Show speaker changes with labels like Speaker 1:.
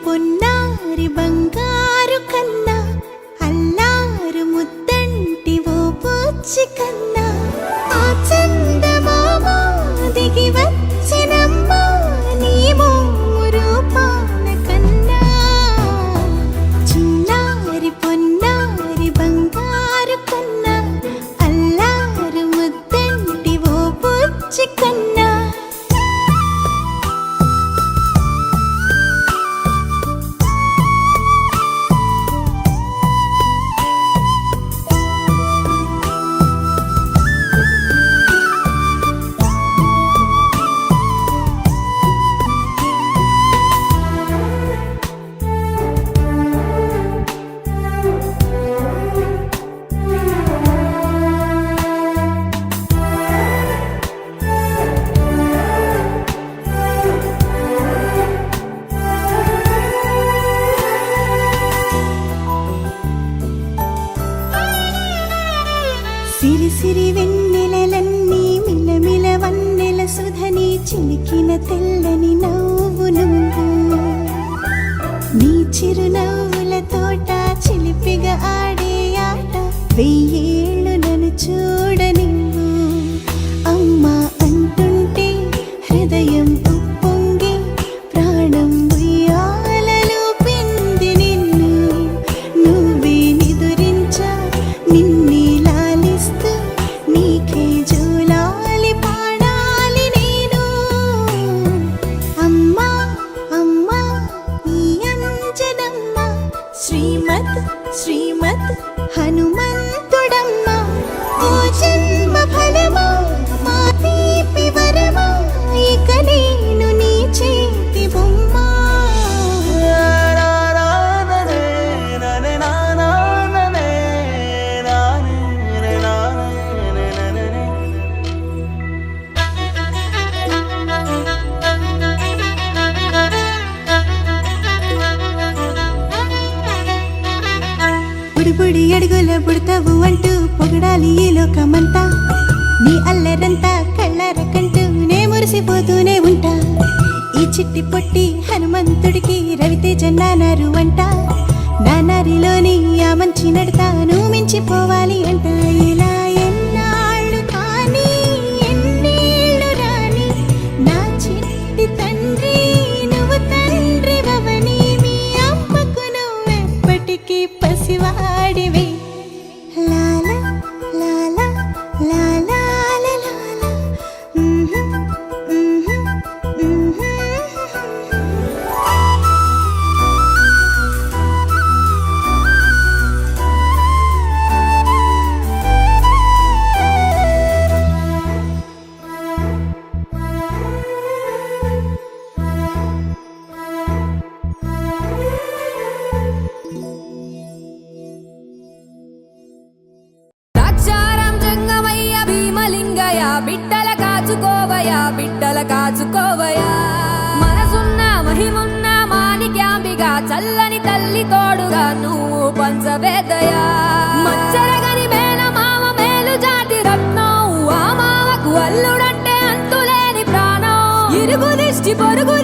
Speaker 1: పొన్నారి బంగారు కన్నా అల్లారు ముద్దంటి ఓ పూచి కన్నా ఆ చందమామ దిగి వచ్చినమ్మ నీ మోము రూపాన కన్నా చిన్నారి పొన్నారి బంగారు కన్నా అల్లారు ముద్దంటి ఓ పూచి కన్నా సిరి సిరి వెన్నెలలన్నీ మిలమిల వన్నెల సుధని చిలికిన తెల్లని నవ్వు నువ్వు నీ చిరునవ్వుల తోట చిలిపిగా ఆడే ఆట వెయ్యేళ్ళు నన్ను చూడనివ్వు అమ్మా అంటుంటే హృదయం ఉప్పొంగి ప్రాణం ఉయ్యాలలో పిండి నిన్ను నువ్వే నిదురించా నిన్నే నీకే జూలాలి పాడాలి నేను అమ్మా అమ్మా ఈ అంజనమ్మ శ్రీమత్ శ్రీమత్ హనుమంతుడమ్మ ఓ జన్మ ఫలమా మా తీపి వరమా ఇక నేను నీ చేతి బొమ్మ బుడి అడుగుల బుడతావు అంటూ పొగడాలి ఈ లోకమంతా నీ అల్లరంతా కళ్ళారకంటూ నే మురిసిపోతూనే ఉంటా ఈ చిట్టి పొట్టి హనుమంతుడికి రవితేజ నానారు అంట నానారిలోని ఆ మంచి నడతాను మించిపోవాలి అంట ఇలా ఎన్నాళ్ళు కానీ ఎన్నేళ్ళు రాని నా చిట్టి తండ్రి నువ్వు తండ్రి వవని మీ అమ్మకు నువ్వెప్పటికీ పసివాడివి లాలా లాలా లాలా లాలా
Speaker 2: బిడ్డల కాచుకోవయా బిడ్డల కాచుకోవయా మనసున్న మహిమున్న మాణిక్యాంబిగా చల్లని తల్లి తోడుగా నువ్వు పంచవేదయా మచ్చరగని మేన మామ మేలు జాతి రత్నం ఆ మామకు అల్లుడంటే అంతులేని ప్రాణం ఇరుగు దిష్టి పొరుగు